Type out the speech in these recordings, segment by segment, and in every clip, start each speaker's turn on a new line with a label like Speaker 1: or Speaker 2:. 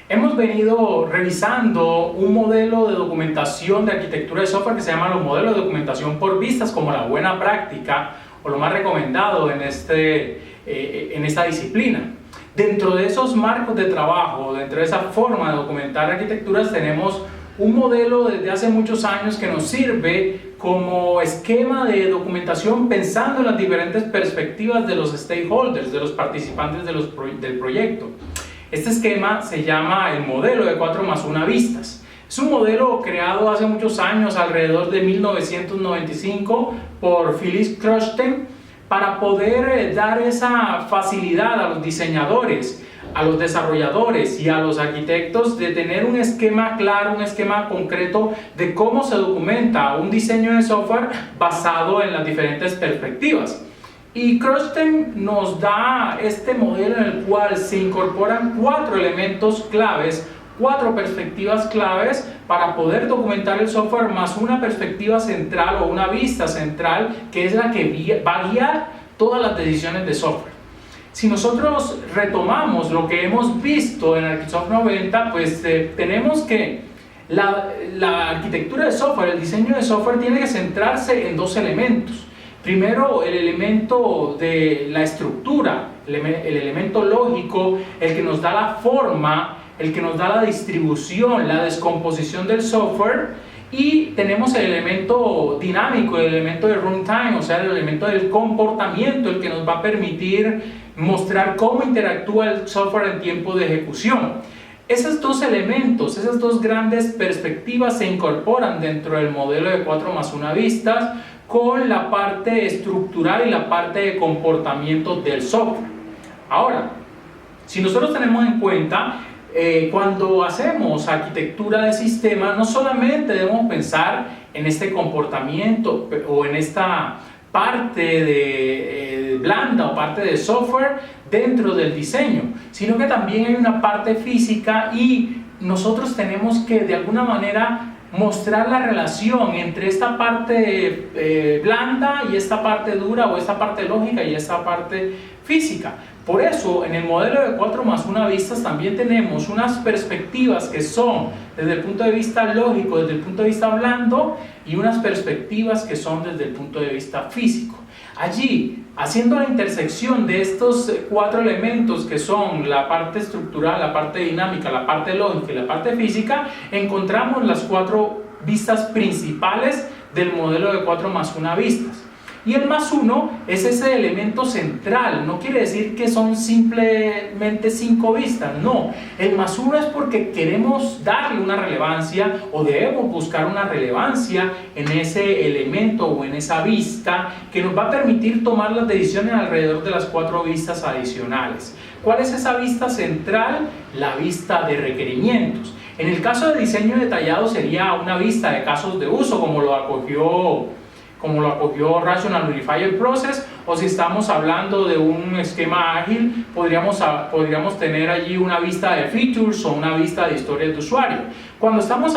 Speaker 1: Hemos venido revisando un modelo de documentación de arquitectura de software que se llama los modelos de documentación por vistas como la buena práctica o lo más recomendado en esta disciplina. Dentro de esos marcos de trabajo, dentro de esa forma de documentar arquitecturas, tenemos un modelo desde hace muchos años que nos sirve como esquema de documentación pensando en las diferentes perspectivas de los stakeholders, de los participantes del proyecto. Este esquema se llama el modelo de 4+1 vistas. Es un modelo creado hace muchos años, alrededor de 1995, por Philippe Kruchten, para poder dar esa facilidad a los diseñadores, a los desarrolladores y a los arquitectos de tener un esquema claro, un esquema concreto de cómo se documenta un diseño de software basado en las diferentes perspectivas. Y Kruchten nos da este modelo en el cual se incorporan 4 elementos claves, 4 perspectivas claves para poder documentar el software, más una perspectiva central o una vista central que es la que va a guiar todas las decisiones de software. Si nosotros retomamos lo que hemos visto en Arquisoft 90, pues tenemos que la arquitectura de software, el diseño de software tiene que centrarse en 2 elementos. Primero, el elemento de la estructura, el elemento lógico, el que nos da la forma, el que nos da la distribución, la descomposición del software, y tenemos el elemento dinámico, el elemento de runtime, o sea, el elemento del comportamiento, el que nos va a permitir mostrar cómo interactúa el software en tiempo de ejecución. Esos 2 elementos, esas 2 grandes perspectivas se incorporan dentro del modelo de 4+1 vistas con la parte estructural y la parte de comportamiento del software. Ahora, si nosotros tenemos en cuenta cuando hacemos arquitectura de sistema, no solamente debemos pensar en este comportamiento o en esta parte de blanda o parte de software dentro del diseño, sino que también hay una parte física y nosotros tenemos que de alguna manera mostrar la relación entre esta parte blanda y esta parte dura, o esta parte lógica y esta parte física. Por eso, en el modelo de 4+1 vistas también tenemos unas perspectivas que son desde el punto de vista lógico, desde el punto de vista blando, y unas perspectivas que son desde el punto de vista físico. Allí, haciendo la intersección de estos 4 elementos que son la parte estructural, la parte dinámica, la parte lógica y la parte física, encontramos las 4 vistas principales del modelo de 4+1 vistas. Y el +1 es ese elemento central, no quiere decir que son simplemente 5 vistas, no. El +1 es porque queremos darle una relevancia o debemos buscar una relevancia en ese elemento o en esa vista que nos va a permitir tomar las decisiones alrededor de las 4 vistas adicionales. ¿Cuál es esa vista central? La vista de requerimientos. En el caso de diseño detallado sería una vista de casos de uso, como lo acogió Rational Unified Process, o si estamos hablando de un esquema ágil, podríamos tener allí una vista de features o una vista de historias de usuario. Cuando estamos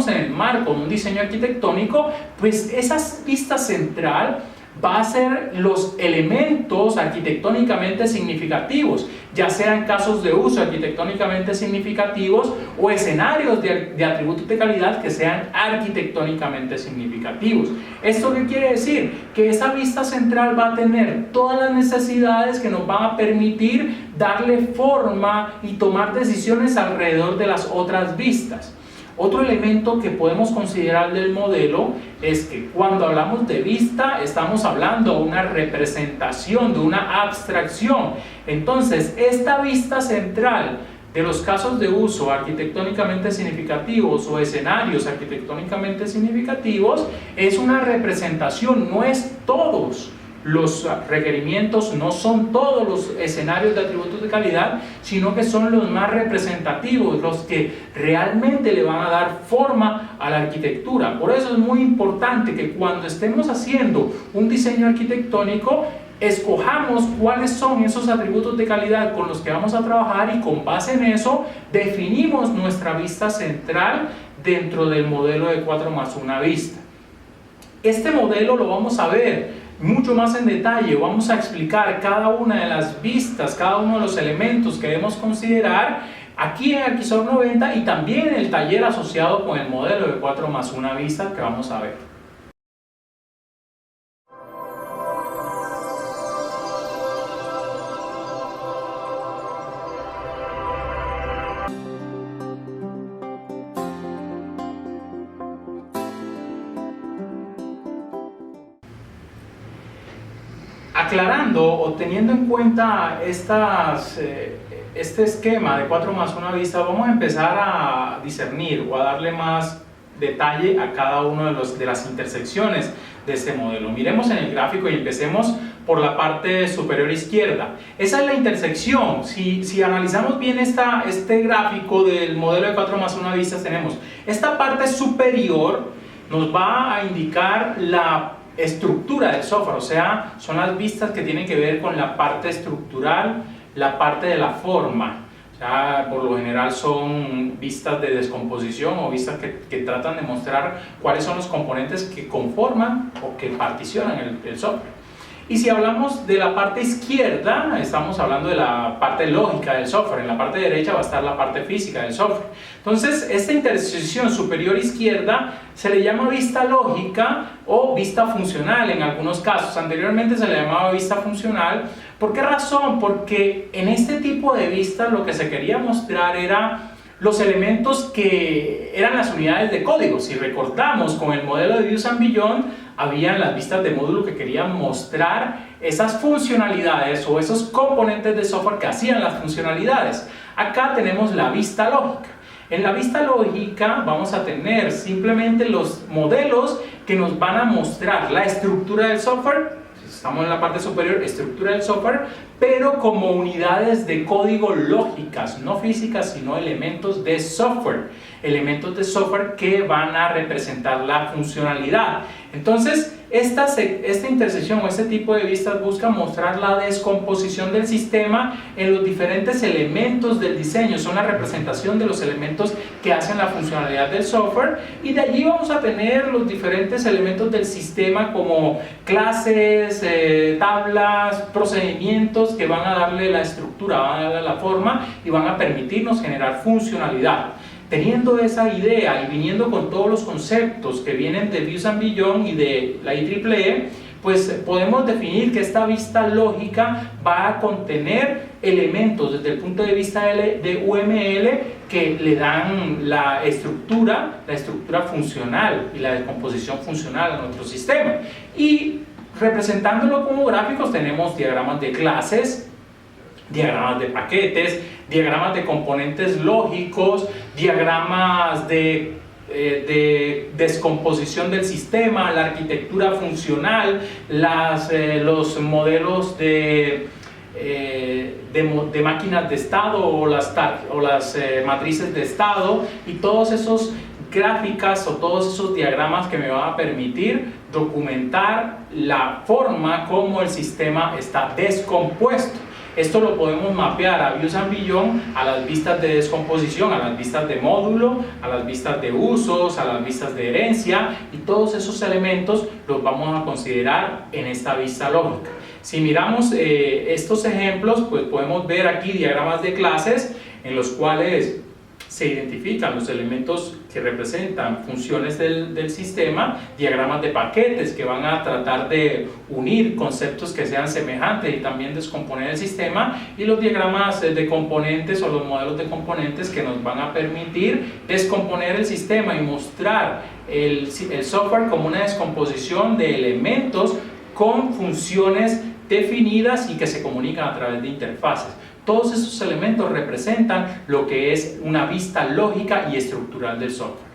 Speaker 1: en el marco de un diseño arquitectónico, pues esa vista central va a ser los elementos arquitectónicamente significativos, ya sean casos de uso arquitectónicamente significativos o escenarios de atributos de calidad que sean arquitectónicamente significativos. ¿Esto qué quiere decir? Que esa vista central va a tener todas las necesidades que nos van a permitir darle forma y tomar decisiones alrededor de las otras vistas. Otro elemento que podemos considerar del modelo es que cuando hablamos de vista estamos hablando de una representación, de una abstracción. Entonces, esta vista central de los casos de uso arquitectónicamente significativos o escenarios arquitectónicamente significativos es una representación, no es todos los requerimientos, no son todos los escenarios de atributos de calidad, sino que son los más representativos, los que realmente le van a dar forma a la arquitectura. Por eso es muy importante que cuando estemos haciendo un diseño arquitectónico escojamos cuáles son esos atributos de calidad con los que vamos a trabajar, y con base en eso definimos nuestra vista central dentro del modelo de 4+1 vista. Este modelo lo vamos a ver mucho más en detalle, vamos a explicar cada una de las vistas, cada uno de los elementos que debemos considerar aquí en Arquisoft 90 y también el taller asociado con el modelo de 4+1 vista que vamos a ver. Aclarando o teniendo en cuenta este esquema de 4+1 vista, vamos a empezar a discernir o a darle más detalle a cada una de las intersecciones de este modelo. Miremos en el gráfico y empecemos por la parte superior izquierda. Esa es la intersección. Si analizamos bien este gráfico del modelo de 4+1 vistas, tenemos esta parte superior, nos va a indicar la estructura del software, o sea, son las vistas que tienen que ver con la parte estructural, la parte de la forma. O sea, por lo general son vistas de descomposición o vistas que tratan de mostrar cuáles son los componentes que conforman o que particionan el software. Y si hablamos de la parte izquierda, estamos hablando de la parte lógica del software. En la parte derecha va a estar la parte física del software. Entonces, esta intersección superior izquierda se le llama vista lógica o vista funcional en algunos casos. Anteriormente se le llamaba vista funcional. ¿Por qué razón? Porque en este tipo de vistas lo que se quería mostrar era los elementos que eran las unidades de código. Si recordamos, con el modelo de Views and Beyond, habían las vistas de módulo que querían mostrar esas funcionalidades o esos componentes de software que hacían las funcionalidades. Acá tenemos la vista lógica. En la vista lógica vamos a tener simplemente los modelos que nos van a mostrar la estructura del software. Estamos en la parte superior, estructura del software, pero como unidades de código lógicas, no físicas, sino elementos de software. Elementos de software que van a representar la funcionalidad. Entonces, esta intersección o este tipo de vistas busca mostrar la descomposición del sistema en los diferentes elementos del diseño. Son la representación de los elementos que hacen la funcionalidad del software, y de allí vamos a tener los diferentes elementos del sistema como clases, tablas, procedimientos que van a darle la estructura, van a darle la forma y van a permitirnos generar funcionalidad. Teniendo esa idea y viniendo con todos los conceptos que vienen de Views and Beyond y de la IEEE, pues podemos definir que esta vista lógica va a contener elementos desde el punto de vista de UML que le dan la estructura funcional y la descomposición funcional a nuestro sistema. Y representándolo como gráficos tenemos diagramas de clases, diagramas de paquetes, diagramas de componentes lógicos, diagramas de descomposición del sistema, la arquitectura funcional, los modelos de máquinas de estado o las matrices de estado, y todos esos gráficas o todos esos diagramas que me van a permitir documentar la forma como el sistema está descompuesto. Esto lo podemos mapear a Views and Beyond, a las vistas de descomposición, a las vistas de módulo, a las vistas de usos, a las vistas de herencia, y todos esos elementos los vamos a considerar en esta vista lógica. Si miramos estos ejemplos, pues podemos ver aquí diagramas de clases en los cuales se identifican los elementos que representan funciones del sistema, diagramas de paquetes que van a tratar de unir conceptos que sean semejantes y también descomponer el sistema, y los diagramas de componentes o los modelos de componentes que nos van a permitir descomponer el sistema y mostrar el software como una descomposición de elementos con funciones definidas y que se comunican a través de interfaces. Todos esos elementos representan lo que es una vista lógica y estructural del software.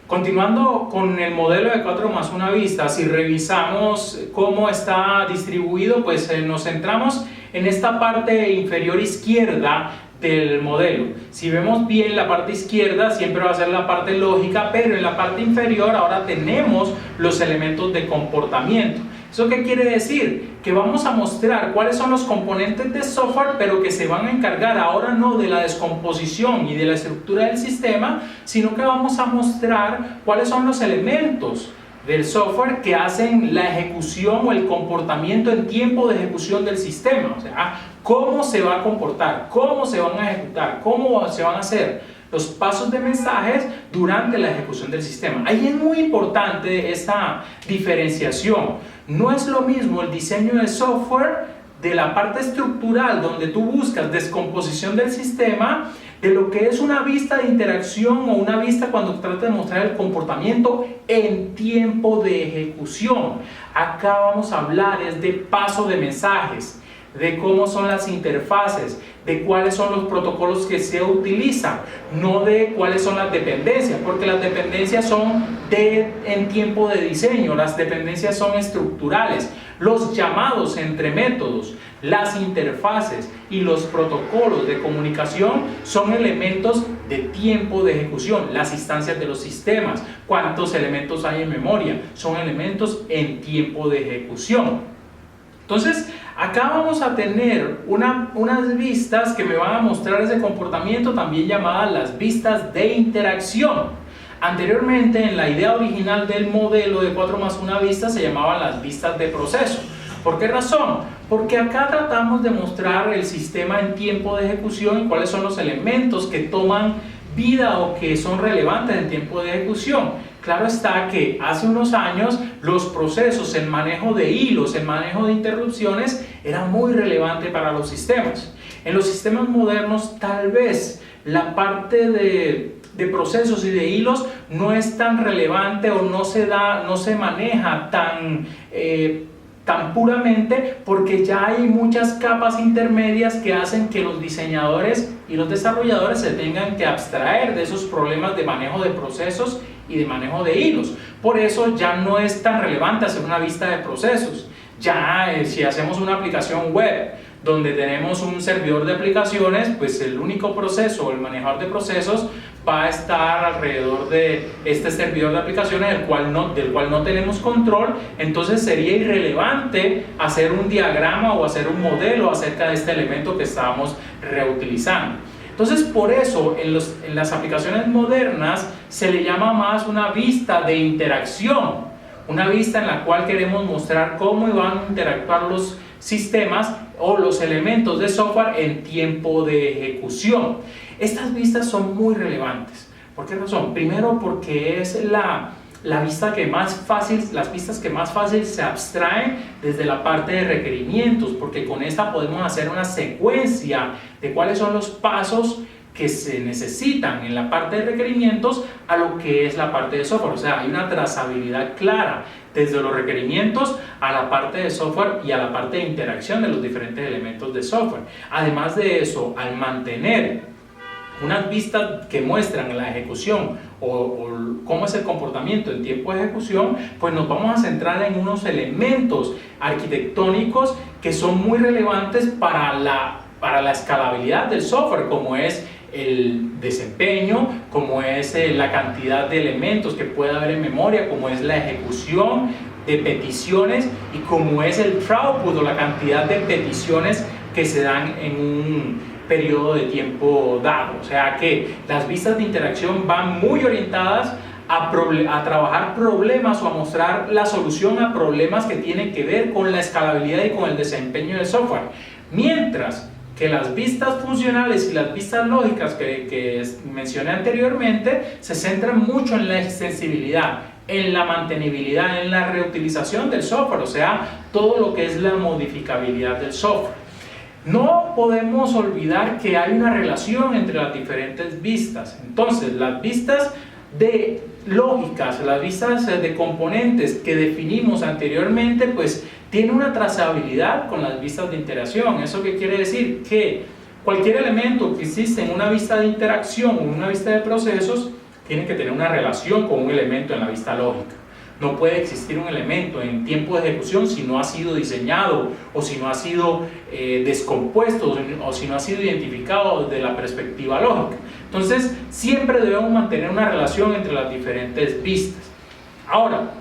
Speaker 1: Continuando con el modelo de 4+1 vista, si revisamos cómo está distribuido, pues nos centramos en esta parte inferior izquierda del modelo. Si vemos bien, la parte izquierda siempre va a ser la parte lógica, pero en la parte inferior ahora tenemos los elementos de comportamiento. ¿Eso qué quiere decir? Que vamos a mostrar cuáles son los componentes de software, pero que se van a encargar ahora no de la descomposición y de la estructura del sistema, sino que vamos a mostrar cuáles son los elementos del software que hacen la ejecución o el comportamiento en tiempo de ejecución del sistema. O sea, cómo se va a comportar, cómo se van a ejecutar, cómo se van a hacer los pasos de mensajes durante la ejecución del sistema. Ahí es muy importante esta diferenciación. No es lo mismo el diseño de software de la parte estructural, donde tú buscas descomposición del sistema, de lo que es una vista de interacción o una vista cuando trata de mostrar el comportamiento en tiempo de ejecución. Acá vamos a hablar es de paso de mensajes, de cómo son las interfaces, de cuáles son los protocolos que se utilizan, no de cuáles son las dependencias, porque las dependencias son en tiempo de diseño, las dependencias son estructurales, los llamados entre métodos, las interfaces y los protocolos de comunicación son elementos de tiempo de ejecución, las instancias de los sistemas, cuántos elementos hay en memoria, son elementos en tiempo de ejecución. Entonces, acá vamos a tener unas vistas que me van a mostrar ese comportamiento, también llamadas las vistas de interacción. Anteriormente, en la idea original del modelo de 4+1 vistas, se llamaban las vistas de proceso. ¿Por qué razón? Porque acá tratamos de mostrar el sistema en tiempo de ejecución y cuáles son los elementos que toman vida o que son relevantes en tiempo de ejecución. Claro está que hace unos años los procesos, el manejo de hilos, el manejo de interrupciones era muy relevante para los sistemas. En los sistemas modernos tal vez la parte de procesos y de hilos no es tan relevante o no se maneja tan puramente, porque ya hay muchas capas intermedias que hacen que los diseñadores y los desarrolladores se tengan que abstraer de esos problemas de manejo de procesos y de manejo de hilos. Por eso ya no es tan relevante hacer una vista de procesos. Ya si hacemos una aplicación web donde tenemos un servidor de aplicaciones, pues el único proceso o el manejador de procesos va a estar alrededor de este servidor de aplicaciones del cual no tenemos control. Entonces sería irrelevante hacer un diagrama o hacer un modelo acerca de este elemento que estábamos reutilizando. Entonces, por eso en las aplicaciones modernas se le llama más una vista de interacción, una vista en la cual queremos mostrar cómo van a interactuar los sistemas o los elementos de software en tiempo de ejecución. Estas vistas son muy relevantes. ¿Por qué razón? Primero, porque es las vistas que más fácil se abstraen desde la parte de requerimientos, porque con esta podemos hacer una secuencia de cuáles son los pasos que se necesitan en la parte de requerimientos a lo que es la parte de software. O sea, hay una trazabilidad clara desde los requerimientos a la parte de software y a la parte de interacción de los diferentes elementos de software. Además de eso, al mantener unas vistas que muestran la ejecución o cómo es el comportamiento en tiempo de ejecución, pues nos vamos a centrar en unos elementos arquitectónicos que son muy relevantes para la escalabilidad del software, como es el desempeño, como es la cantidad de elementos que puede haber en memoria, como es la ejecución de peticiones y como es el throughput o la cantidad de peticiones que se dan en un periodo de tiempo dado. O sea que las vistas de interacción van muy orientadas a trabajar problemas o a mostrar la solución a problemas que tienen que ver con la escalabilidad y con el desempeño del software. Mientras que las vistas funcionales y las vistas lógicas que mencioné anteriormente se centran mucho en la extensibilidad, en la mantenibilidad, en la reutilización del software, o sea, todo lo que es la modificabilidad del software. No podemos olvidar que hay una relación entre las diferentes vistas. Entonces, las vistas de lógicas, las vistas de componentes que definimos anteriormente, pues tiene una trazabilidad con las vistas de interacción. ¿Eso qué quiere decir? Que cualquier elemento que existe en una vista de interacción o en una vista de procesos tiene que tener una relación con un elemento en la vista lógica. No puede existir un elemento en tiempo de ejecución si no ha sido diseñado o si no ha sido descompuesto o si no ha sido identificado desde la perspectiva lógica. Entonces, siempre debemos mantener una relación entre las diferentes vistas. Ahora,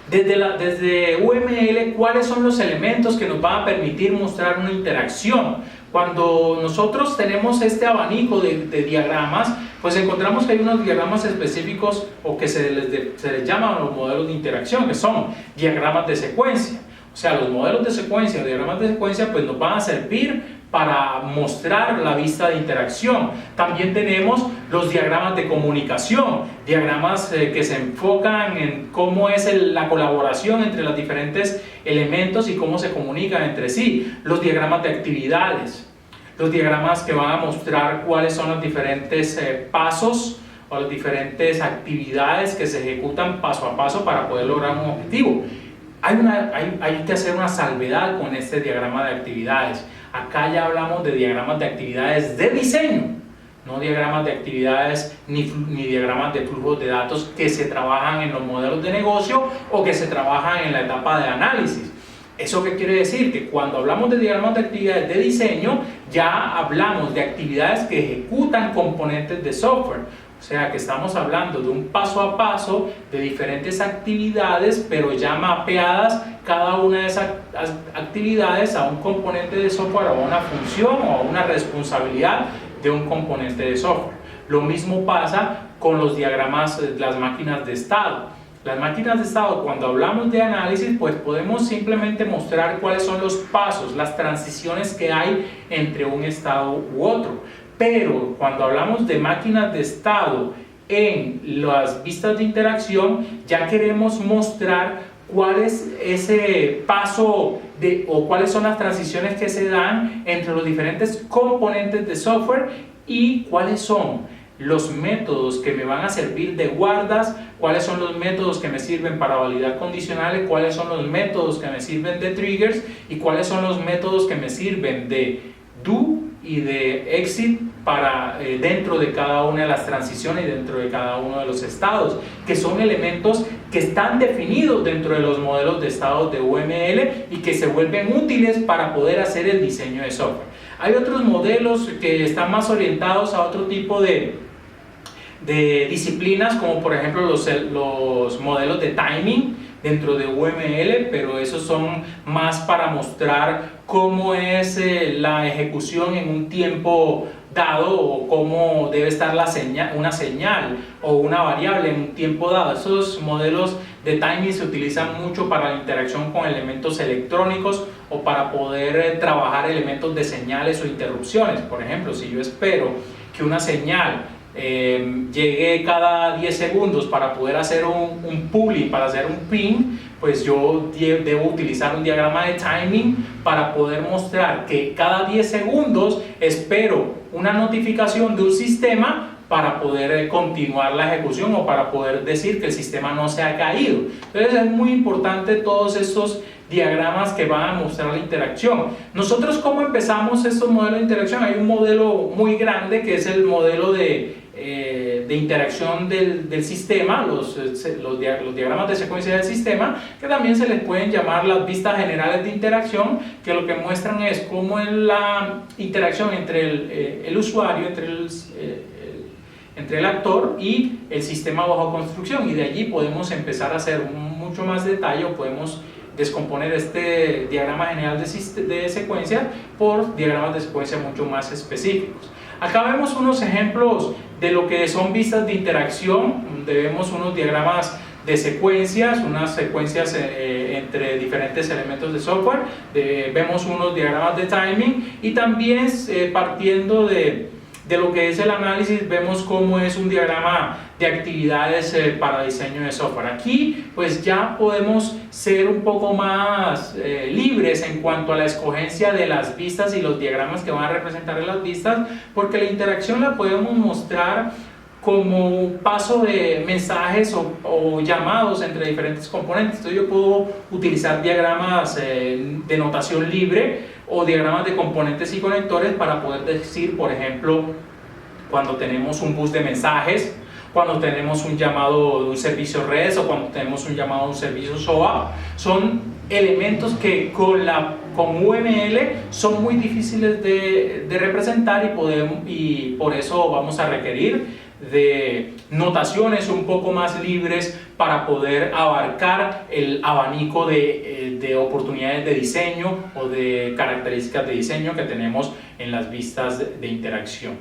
Speaker 1: Desde UML, ¿cuáles son los elementos que nos van a permitir mostrar una interacción? Cuando nosotros tenemos este abanico de diagramas, pues encontramos que hay unos diagramas específicos o que se les llaman los modelos de interacción, que son diagramas de secuencia. O sea, los modelos de secuencia, diagramas de secuencia, pues nos van a servir para mostrar la vista de interacción. También tenemos los diagramas de comunicación, diagramas que se enfocan en cómo es la colaboración entre los diferentes elementos y cómo se comunican entre sí. Los diagramas de actividades, los diagramas que van a mostrar cuáles son los diferentes pasos o las diferentes actividades que se ejecutan paso a paso para poder lograr un objetivo. Hay que hacer una salvedad con este diagrama de actividades. Acá ya hablamos de diagramas de actividades de diseño, no diagramas de actividades ni diagramas de flujos de datos que se trabajan en los modelos de negocio o que se trabajan en la etapa de análisis. ¿Eso qué quiere decir? Que cuando hablamos de diagramas de actividades de diseño, ya hablamos de actividades que ejecutan componentes de software. O sea que estamos hablando de un paso a paso de diferentes actividades, pero ya mapeadas cada una de esas actividades a un componente de software, o a una función o a una responsabilidad de un componente de software. Lo mismo pasa con los diagramas de las máquinas de estado. Las máquinas de estado, cuando hablamos de análisis, pues podemos simplemente mostrar cuáles son los pasos, las transiciones que hay entre un estado u otro. Pero cuando hablamos de máquinas de estado en las vistas de interacción, ya queremos mostrar cuál es ese paso o cuáles son las transiciones que se dan entre los diferentes componentes de software y cuáles son los métodos que me van a servir de guardas, cuáles son los métodos que me sirven para validar condicionales, cuáles son los métodos que me sirven de triggers y cuáles son los métodos que me sirven de do y de exit para dentro de cada una de las transiciones y dentro de cada uno de los estados, que son elementos que están definidos dentro de los modelos de estados de UML y que se vuelven útiles para poder hacer el diseño de software. Hay otros modelos que están más orientados a otro tipo de disciplinas, como por ejemplo los modelos de timing dentro de UML, pero esos son más para mostrar cómo es la ejecución en un tiempo dado o cómo debe estar una señal o una variable en un tiempo dado. Esos modelos de timing se utilizan mucho para la interacción con elementos electrónicos o para poder trabajar elementos de señales o interrupciones. Por ejemplo, si yo espero que una señal llegue cada 10 segundos para poder hacer un pull, para hacer un ping, pues yo debo utilizar un diagrama de timing para poder mostrar que cada 10 segundos espero una notificación de un sistema para poder continuar la ejecución o para poder decir que el sistema no se ha caído. Entonces es muy importante todos estos diagramas que van a mostrar la interacción. Nosotros, ¿cómo empezamos estos modelos de interacción? Hay un modelo muy grande que es el modelo de interacción del sistema, los diagramas de secuencia del sistema, que también se les pueden llamar las vistas generales de interacción, que lo que muestran es cómo es la interacción entre el usuario, entre el actor y el sistema bajo construcción, y de allí podemos empezar a hacer mucho más detalle, o podemos descomponer este diagrama general de secuencia por diagramas de secuencia mucho más específicos. Acá vemos unos ejemplos de lo que son vistas de interacción, donde vemos unos diagramas de secuencias, unas secuencias entre diferentes elementos de software, vemos unos diagramas de timing, y también partiendo de lo que es el análisis, vemos cómo es un diagrama de actividades para diseño de software. Aquí pues ya podemos ser un poco más libres en cuanto a la escogencia de las vistas y los diagramas que van a representar las vistas, porque la interacción la podemos mostrar como paso de mensajes o llamados entre diferentes componentes. Entonces yo puedo utilizar diagramas de notación libre o diagramas de componentes y conectores para poder decir, por ejemplo, cuando tenemos un bus de mensajes, cuando tenemos un llamado de un servicio REST o cuando tenemos un llamado de un servicio SOAP. Son elementos que con UML son muy difíciles de representar, y por eso vamos a requerir de notaciones un poco más libres para poder abarcar el abanico de oportunidades de diseño o de características de diseño que tenemos en las vistas de interacción.